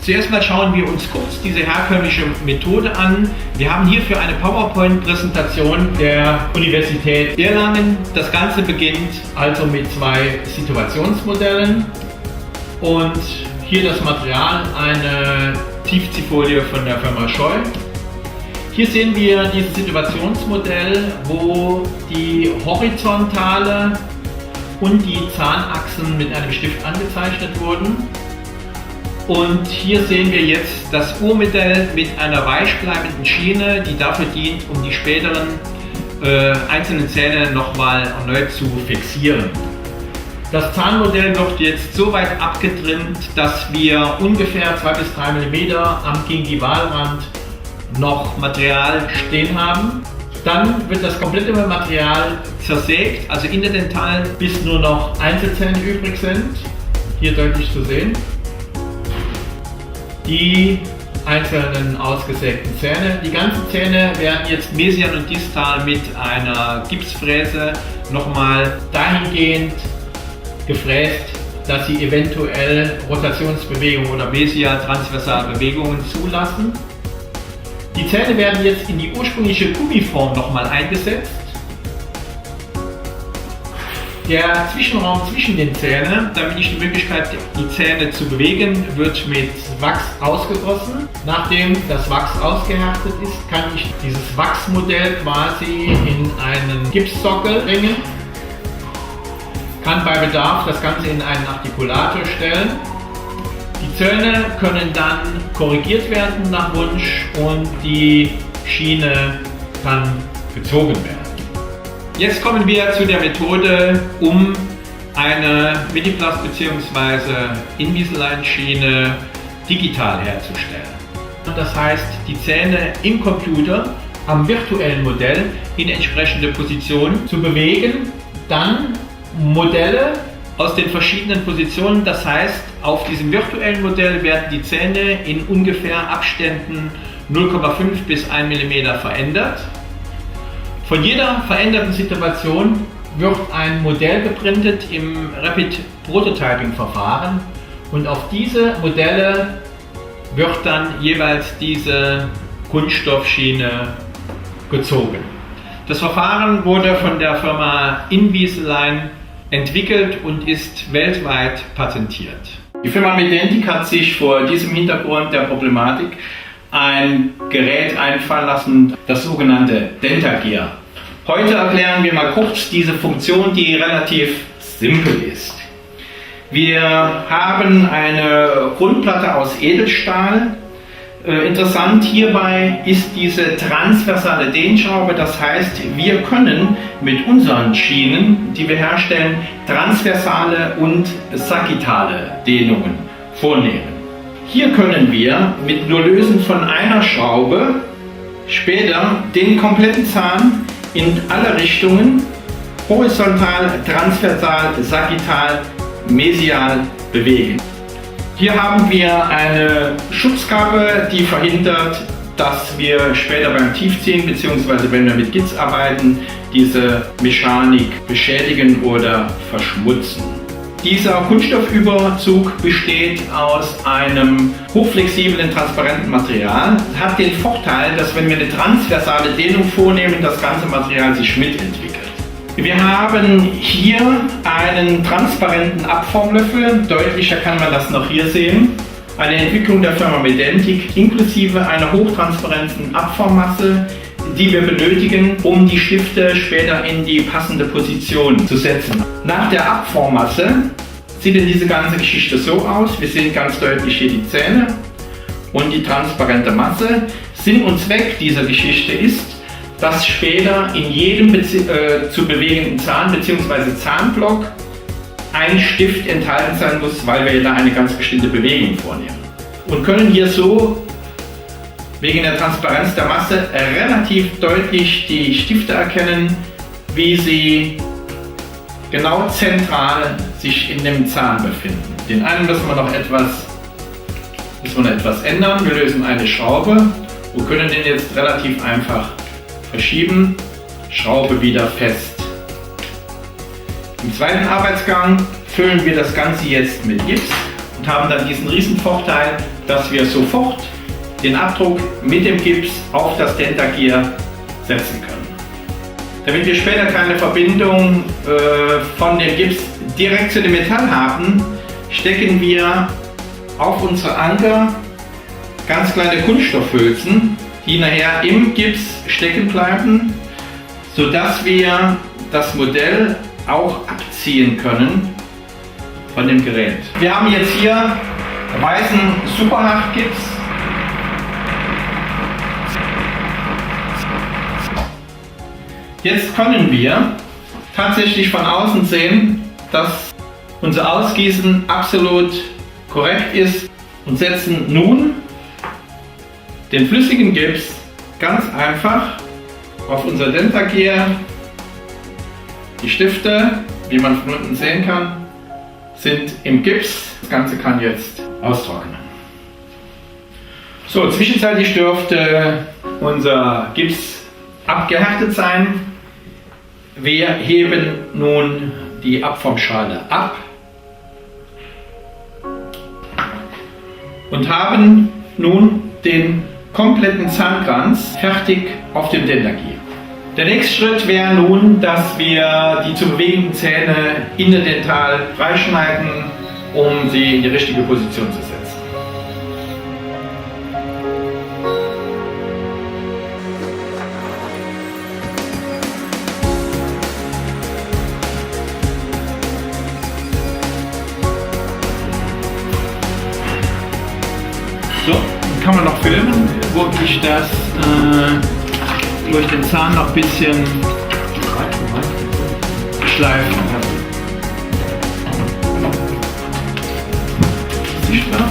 Zuerst mal schauen wir uns kurz diese herkömmliche Methode an. Wir haben hierfür eine PowerPoint-Präsentation der Universität Erlangen. Das Ganze beginnt also mit 2 Situationsmodellen und hier das Material, eine Tiefziehfolie von der Firma Scheu. Hier sehen wir dieses Situationsmodell, wo die horizontale und die Zahnachsen mit einem Stift angezeichnet wurden. Und hier sehen wir jetzt das Urmodell mit einer weichbleibenden Schiene, die dafür dient, um die späteren einzelnen Zähne nochmal erneut zu fixieren. Das Zahnmodell wird jetzt so weit abgetrimmt, dass wir ungefähr 2 bis 3 mm am Gingivalrand noch Material stehen haben. Dann wird das komplette Material zersägt, also interdental, bis nur noch Einzelzähne übrig sind. Hier deutlich zu sehen. Die einzelnen ausgesägten Zähne. Die ganzen Zähne werden jetzt mesial und distal mit einer Gipsfräse nochmal dahingehend gefräst, dass sie eventuell Rotationsbewegungen oder mesial-transversal Bewegungen zulassen. Die Zähne werden jetzt in die ursprüngliche Gummiform nochmal eingesetzt. Der Zwischenraum zwischen den Zähnen, damit ich die Möglichkeit, die Zähne zu bewegen, wird mit Wachs ausgegossen. Nachdem das Wachs ausgehärtet ist, kann ich dieses Wachsmodell quasi in einen Gipssockel bringen. Kann bei Bedarf das Ganze in einen Artikulator stellen. Die Zähne können dann korrigiert werden nach Wunsch und die Schiene kann gezogen werden. Jetzt kommen wir zu der Methode, um eine Miniplast bzw. Invisalign-Schiene digital herzustellen. Das heißt, die Zähne im Computer am virtuellen Modell in entsprechende Positionen zu bewegen, dann Modelle aus den verschiedenen Positionen, das heißt, auf diesem virtuellen Modell werden die Zähne in ungefähr Abständen 0,5 bis 1 mm verändert. Von jeder veränderten Situation wird ein Modell geprintet im Rapid Prototyping Verfahren und auf diese Modelle wird dann jeweils diese Kunststoffschiene gezogen. Das Verfahren wurde von der Firma Invisalign entwickelt und ist weltweit patentiert. Die Firma Medentic hat sich vor diesem Hintergrund der Problematik ein Gerät einfallen lassen, das sogenannte DentaGear. Heute erklären wir mal kurz diese Funktion, die relativ simpel ist. Wir haben eine Grundplatte aus Edelstahl. Interessant hierbei ist diese transversale Dehnschraube, das heißt, wir können mit unseren Schienen, die wir herstellen, transversale und sagittale Dehnungen vornehmen. Hier können wir mit nur Lösen von einer Schraube später den kompletten Zahn in alle Richtungen, horizontal, transversal, sagittal, mesial bewegen. Hier haben wir eine Schutzkappe, die verhindert, dass wir später beim Tiefziehen bzw. wenn wir mit Gips arbeiten, diese Mechanik beschädigen oder verschmutzen. Dieser Kunststoffüberzug besteht aus einem hochflexiblen, transparenten Material. Es hat den Vorteil, dass wenn wir eine transversale Dehnung vornehmen, das ganze Material sich mitentwickelt. Wir haben hier einen transparenten Abformlöffel, deutlicher kann man das noch hier sehen. Eine Entwicklung der Firma Medentic inklusive einer hochtransparenten Abformmasse, die wir benötigen, um die Stifte später in die passende Position zu setzen. Nach der Abformmasse sieht denn diese ganze Geschichte so aus. Wir sehen ganz deutlich hier die Zähne und die transparente Masse. Sinn und Zweck dieser Geschichte ist, dass später in jedem zu bewegenden Zahn bzw. Zahnblock ein Stift enthalten sein muss, weil wir da eine ganz bestimmte Bewegung vornehmen. Und können hier so wegen der Transparenz der Masse relativ deutlich die Stifte erkennen, wie sie genau zentral sich in dem Zahn befinden. Den einen müssen wir noch etwas ändern. Wir lösen eine Schraube und können den jetzt relativ einfach verschieben, Schraube wieder fest. Im zweiten Arbeitsgang füllen wir das Ganze jetzt mit Gips und haben dann diesen riesen Vorteil, dass wir sofort den Abdruck mit dem Gips auf das Dentagear setzen können. Damit wir später keine Verbindung von dem Gips direkt zu dem Metall haben, stecken wir auf unsere Anker ganz kleine Kunststoffhülsen, die nachher im Gips stecken bleiben, sodass wir das Modell auch abziehen können von dem Gerät. Wir haben jetzt hier weißen Supernachtgips. Jetzt können wir tatsächlich von außen sehen, dass unser Ausgießen absolut korrekt ist und setzen nun den flüssigen Gips ganz einfach auf unser Dentagear. Die Stifte, wie man von unten sehen kann, sind im Gips. Das Ganze kann jetzt austrocknen. So, zwischenzeitlich dürfte unser Gips abgehärtet sein. Wir heben nun die Abformschale ab und haben nun den kompletten Zahnkranz fertig auf dem Dentagear. Der nächste Schritt wäre nun, dass wir die zu bewegenden Zähne interdental freischneiden, um sie in die richtige Position zu setzen. So, dann kann man noch filmen, wo ich das durch den Zahn noch ein bisschen schleifen kann. Sichtbar?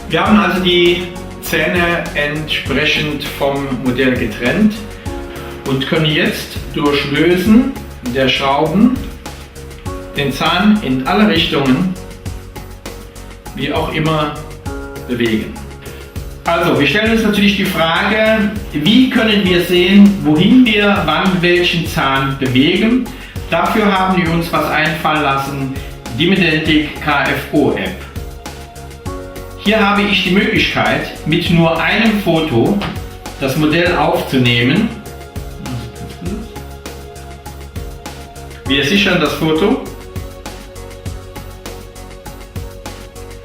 Wir haben also die Zähne entsprechend vom Modell getrennt und können jetzt durch Lösen der Schrauben den Zahn in alle Richtungen, wie auch immer, bewegen. Also, wir stellen uns natürlich die Frage, wie können wir sehen, wohin wir wann welchen Zahn bewegen. Dafür haben wir uns was einfallen lassen, die Medentic KFO App. Hier habe ich die Möglichkeit, mit nur einem Foto das Modell aufzunehmen. Wir sichern das Foto.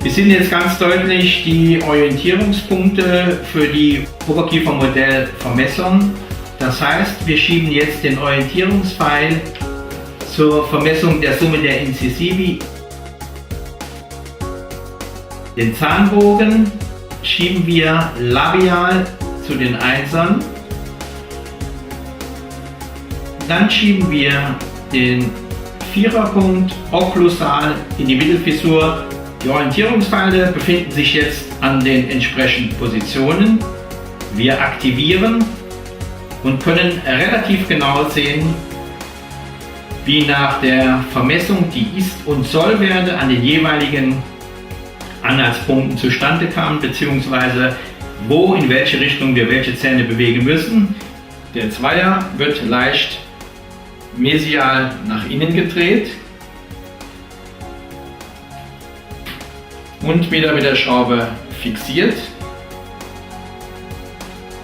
Wir sehen jetzt ganz deutlich die Orientierungspunkte für die Oberkiefermodellvermessung. Das heißt, wir schieben jetzt den Orientierungspfeil zur Vermessung der Summe der Incisivi. Den Zahnbogen schieben wir labial zu den Einsern. Dann schieben wir den Viererpunkt okklusal in die Mittelfissur. Die Orientierungspfeile befinden sich jetzt an den entsprechenden Positionen. Wir aktivieren und können relativ genau sehen, wie nach der Vermessung die Ist- und Sollwerte an den jeweiligen Anhaltspunkten zustande kamen, beziehungsweise wo, in welche Richtung wir welche Zähne bewegen müssen. Der Zweier wird leicht mesial nach innen gedreht und wieder mit der Schraube fixiert.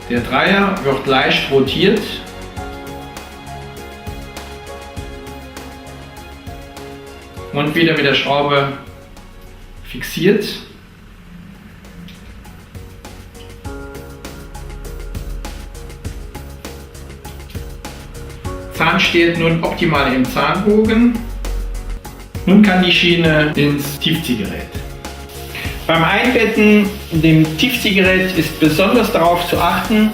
Der Dreier wird leicht rotiert und wieder mit der Schraube fixiert. Zahn steht nun optimal im Zahnbogen. Nun kann die Schiene ins Tiefziehgerät. Beim Einbetten in dem Tiefziehgerät ist besonders darauf zu achten,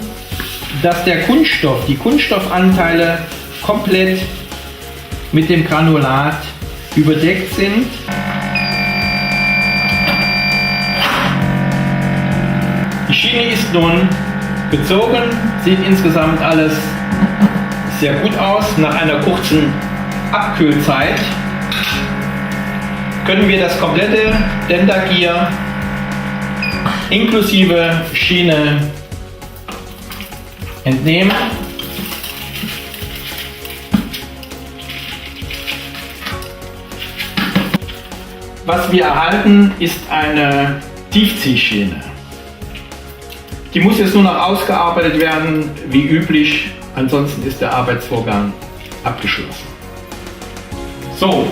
dass der Kunststoff, die Kunststoffanteile komplett mit dem Granulat überdeckt sind. Die Schiene ist nun bezogen, sieht insgesamt alles sehr gut aus. Nach einer kurzen Abkühlzeit können wir das komplette Dentagear inklusive Schiene entnehmen. Was wir erhalten, ist eine Tiefziehschiene. Die muss jetzt nur noch ausgearbeitet werden, wie üblich, ansonsten ist der Arbeitsvorgang abgeschlossen. So,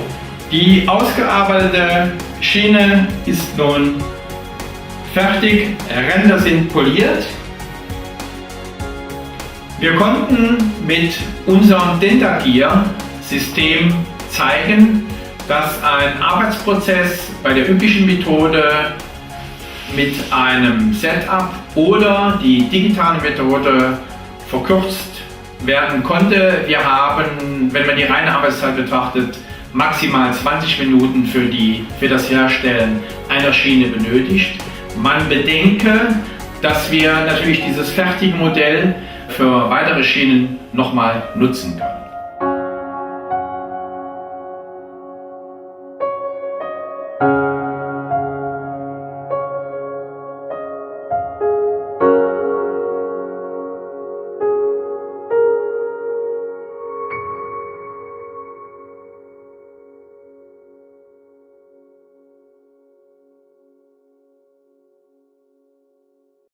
die ausgearbeitete Schiene ist nun fertig, Ränder sind poliert. Wir konnten mit unserem DentaGear-System zeigen, dass ein Arbeitsprozess bei der üblichen Methode mit einem Setup oder die digitale Methode verkürzt werden konnte. Wir haben, wenn man die reine Arbeitszeit betrachtet, maximal 20 Minuten für das Herstellen einer Schiene benötigt. Man bedenke, dass wir natürlich dieses fertige Modell für weitere Schienen nochmal nutzen können.